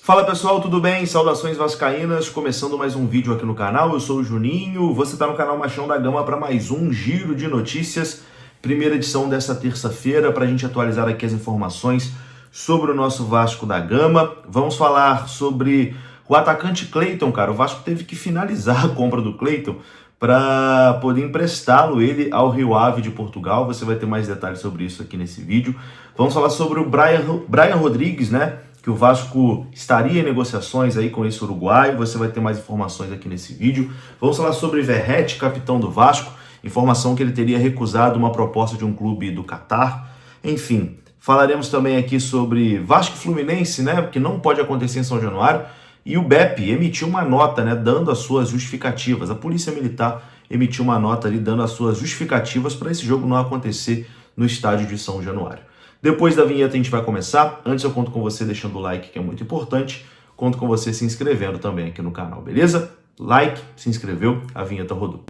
Fala pessoal, tudo bem? Saudações vascaínas, começando mais um vídeo aqui no canal. Eu sou o Juninho, você está no canal Machão da Gama para mais um giro de notícias, primeira edição dessa terça-feira, para a gente atualizar aqui as informações sobre o nosso Vasco da Gama. Vamos falar sobre o atacante Cleiton, cara. O Vasco teve que finalizar a compra do Cleiton para poder emprestá-lo ao Rio Ave de Portugal. Você vai ter mais detalhes sobre isso aqui nesse vídeo. Vamos falar sobre o Brian Rodrigues, né? Que o Vasco estaria em negociações aí com esse uruguaio. Você vai ter mais informações aqui nesse vídeo. Vamos falar sobre Verratti, capitão do Vasco. Informação que ele teria recusado uma proposta de um clube do Catar. Enfim, falaremos também aqui sobre Vasco e Fluminense, né? Que não pode acontecer em São Januário. E o BEP emitiu uma nota, né? Dando as suas justificativas. A Polícia Militar emitiu uma nota ali dando as suas justificativas para esse jogo não acontecer no estádio de São Januário. Depois da vinheta a gente vai começar. Antes eu conto com você deixando o like, que é muito importante. Conto com você se inscrevendo também aqui no canal, beleza? Like, se inscreveu, a vinheta rodou.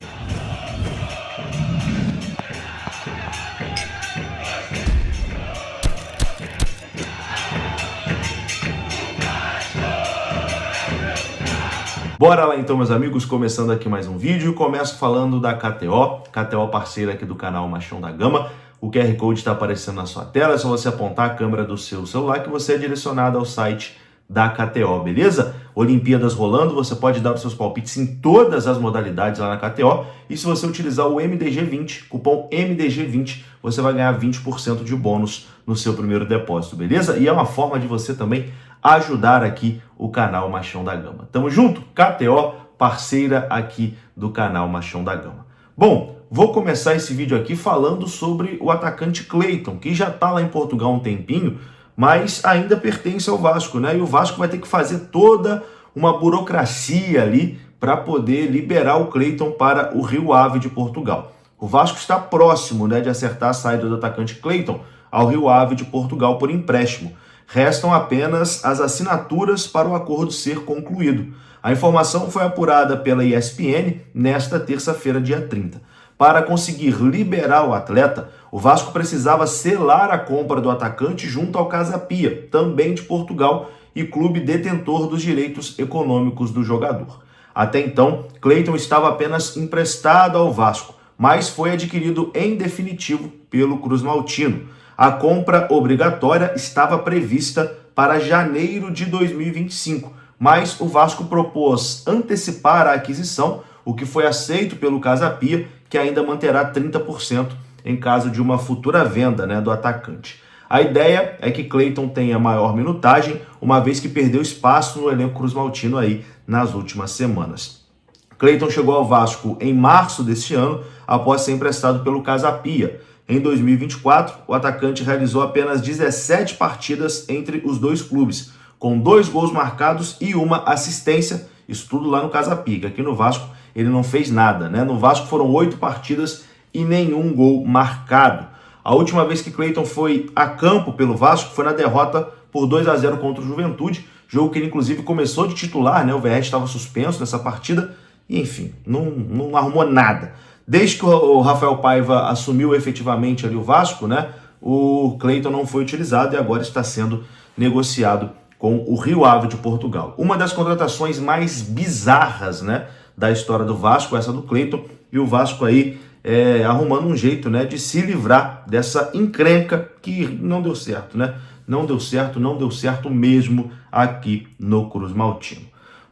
Bora lá então, meus amigos, começando aqui mais um vídeo. Começo falando da KTO parceira aqui do canal Machão da Gama. O QR Code está aparecendo na sua tela, é só você apontar a câmera do seu celular que você é direcionado ao site da KTO, beleza? Olimpíadas rolando, você pode dar os seus palpites em todas as modalidades lá na KTO. E se você utilizar o MDG20, cupom MDG20, você vai ganhar 20% de bônus no seu primeiro depósito, beleza? E é uma forma de você também ajudar aqui o canal Machão da Gama. Tamo junto? KTO, parceira aqui do canal Machão da Gama. Bom, vou começar esse vídeo aqui falando sobre o atacante Cleiton, que já está lá em Portugal há um tempinho, mas ainda pertence ao Vasco, né? E o Vasco vai ter que fazer toda uma burocracia ali para poder liberar o Cleiton para o Rio Ave de Portugal. O Vasco está próximo, né, de acertar a saída do atacante Cleiton ao Rio Ave de Portugal por empréstimo. Restam apenas as assinaturas para o acordo ser concluído. A informação foi apurada pela ESPN nesta terça-feira, dia 30. Para conseguir liberar o atleta, o Vasco precisava selar a compra do atacante junto ao Casa Pia, também de Portugal, e clube detentor dos direitos econômicos do jogador. Até então, Cleiton estava apenas emprestado ao Vasco, mas foi adquirido em definitivo pelo Cruz Maltino. A compra obrigatória estava prevista para janeiro de 2025, mas o Vasco propôs antecipar a aquisição, o que foi aceito pelo Casa Pia, que ainda manterá 30% em caso de uma futura venda, né, do atacante. A ideia é que Cleiton tenha maior minutagem, uma vez que perdeu espaço no elenco Cruz Maltino aí nas últimas semanas. Cleiton chegou ao Vasco em março deste ano, após ser emprestado pelo Casa Pia. Em 2024, o atacante realizou apenas 17 partidas entre os dois clubes, com 2 gols marcados e 1 assistência, isso tudo lá no Casa Pia. Aqui no Vasco ele não fez nada, né? No Vasco foram 8 partidas e nenhum gol marcado. A última vez que Cleiton foi a campo pelo Vasco foi na derrota por 2-0 contra o Juventude, jogo que ele inclusive começou de titular, né? O Verratti estava suspenso nessa partida e, enfim, não arrumou nada. Desde que o Rafael Paiva assumiu efetivamente ali o Vasco, né, o Cleiton não foi utilizado e agora está sendo negociado com o Rio Ave de Portugal. Uma das contratações mais bizarras, né, da história do Vasco, essa do Cleiton, e o Vasco aí arrumando um jeito, né, de se livrar dessa encrenca que não deu certo, né? Não deu certo mesmo aqui no Cruz Maltino.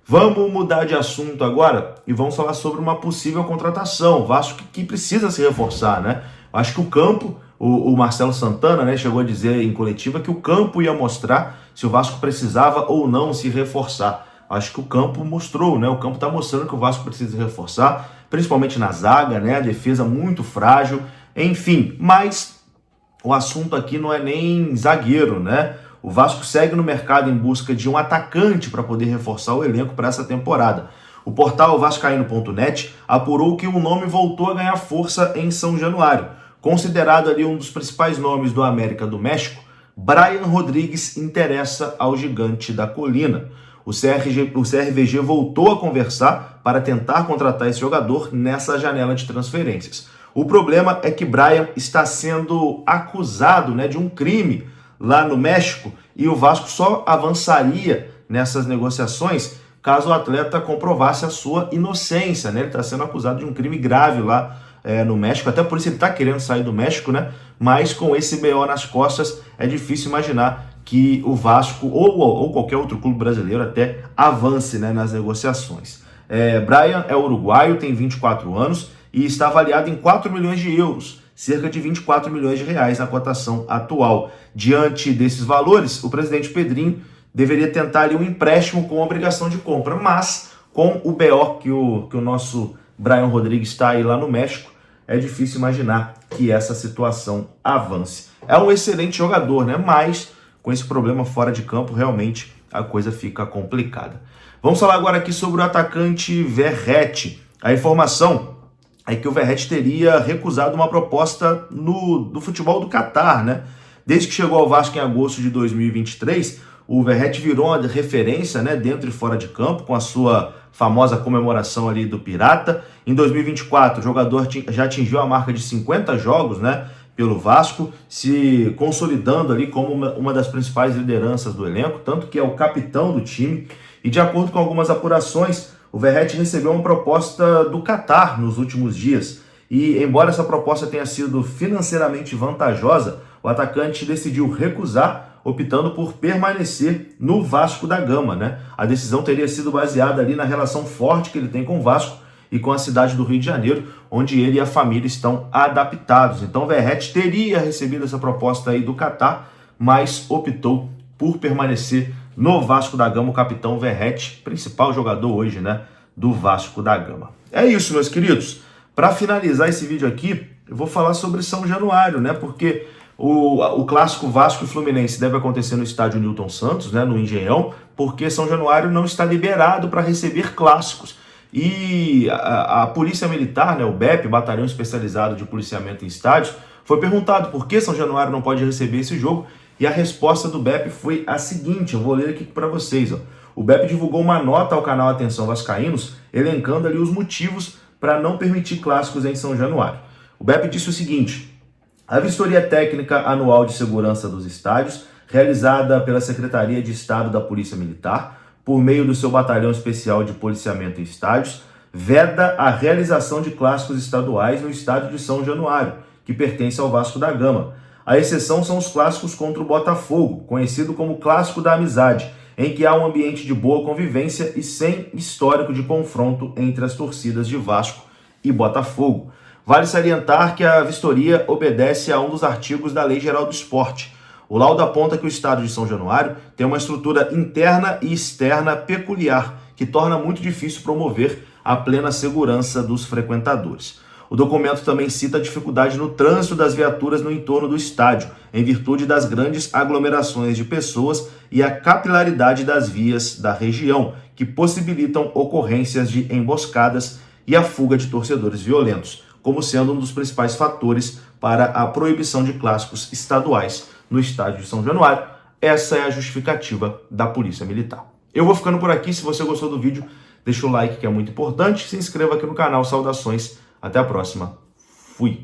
Vamos mudar de assunto agora e vamos falar sobre uma possível contratação. O Vasco que precisa se reforçar, né? Acho que o campo, o Marcelo Santana, né, chegou a dizer em coletiva que o campo ia mostrar se o Vasco precisava ou não se reforçar. Acho que o campo mostrou, né? O campo está mostrando que o Vasco precisa se reforçar, principalmente na zaga, né? A defesa muito frágil, enfim. Mas o assunto aqui não é nem zagueiro, né? O Vasco segue no mercado em busca de um atacante para poder reforçar o elenco para essa temporada. O portal vascaíno.net apurou que um nome voltou a ganhar força em São Januário. Considerado ali um dos principais nomes do América do México, Brian Rodrigues interessa ao Gigante da Colina. O CRVG voltou a conversar para tentar contratar esse jogador nessa janela de transferências. O problema é que Brian está sendo acusado, né, de um crime lá no México, e o Vasco só avançaria nessas negociações caso o atleta comprovasse a sua inocência, né? Ele está sendo acusado de um crime grave lá no México, até por isso ele está querendo sair do México, né? Mas com esse BO nas costas, é difícil imaginar que o Vasco ou qualquer outro clube brasileiro até avance, né, nas negociações. Brian é uruguaio, tem 24 anos e está avaliado em 4 milhões de euros, cerca de 24 milhões de reais na cotação atual. Diante desses valores, o presidente Pedrinho deveria tentar ali um empréstimo com obrigação de compra, mas com o BO que o nosso Brian Rodrigues está aí lá no México, é difícil imaginar que essa situação avance. É um excelente jogador, né? Mas com esse problema fora de campo, realmente a coisa fica complicada. Vamos falar agora aqui sobre o atacante Verratti. A informação é que o Verratti teria recusado uma proposta do futebol do Catar, né? Desde que chegou ao Vasco em agosto de 2023, o Verratti virou uma referência, né, dentro e fora de campo, com a sua famosa comemoração ali do Pirata. Em 2024, o jogador já atingiu a marca de 50 jogos, né, pelo Vasco, se consolidando ali como uma das principais lideranças do elenco, tanto que é o capitão do time. E de acordo com algumas apurações, o Verratti recebeu uma proposta do Catar nos últimos dias. E embora essa proposta tenha sido financeiramente vantajosa, o atacante decidiu recusar, optando por permanecer no Vasco da Gama, né? A decisão teria sido baseada ali na relação forte que ele tem com o Vasco e com a cidade do Rio de Janeiro, onde ele e a família estão adaptados. Então o Verratti teria recebido essa proposta aí do Catar, mas optou por permanecer no Vasco da Gama, o capitão Verratti, principal jogador hoje, né, do Vasco da Gama. É isso, meus queridos. Para finalizar esse vídeo aqui, eu vou falar sobre São Januário, né? Porque o clássico Vasco e Fluminense deve acontecer no estádio Newton Santos, né, no Engenhão, porque São Januário não está liberado para receber clássicos. E a Polícia Militar, né, o BEP, Batalhão Especializado de Policiamento em Estádios, foi perguntado por que São Januário não pode receber esse jogo, e a resposta do BEP foi a seguinte, eu vou ler aqui para vocês. Ó. O BEP divulgou uma nota ao canal Atenção Vascaínos, elencando ali os motivos para não permitir clássicos em São Januário. O BEP disse o seguinte: a vistoria técnica anual de segurança dos estádios, realizada pela Secretaria de Estado da Polícia Militar, por meio do seu Batalhão Especial de Policiamento em Estádios, veda a realização de clássicos estaduais no estádio de São Januário, que pertence ao Vasco da Gama. A exceção são os clássicos contra o Botafogo, conhecido como Clássico da Amizade, em que há um ambiente de boa convivência e sem histórico de confronto entre as torcidas de Vasco e Botafogo. Vale salientar que a vistoria obedece a um dos artigos da Lei Geral do Esporte. O laudo aponta que o estádio de São Januário tem uma estrutura interna e externa peculiar, que torna muito difícil promover a plena segurança dos frequentadores. O documento também cita a dificuldade no trânsito das viaturas no entorno do estádio, em virtude das grandes aglomerações de pessoas e a capilaridade das vias da região, que possibilitam ocorrências de emboscadas e a fuga de torcedores violentos, como sendo um dos principais fatores para a proibição de clássicos estaduais no estádio de São Januário. Essa é a justificativa da Polícia Militar. Eu vou ficando por aqui. Se você gostou do vídeo, deixa o like, que é muito importante. Se inscreva aqui no canal. Saudações. Até a próxima. Fui.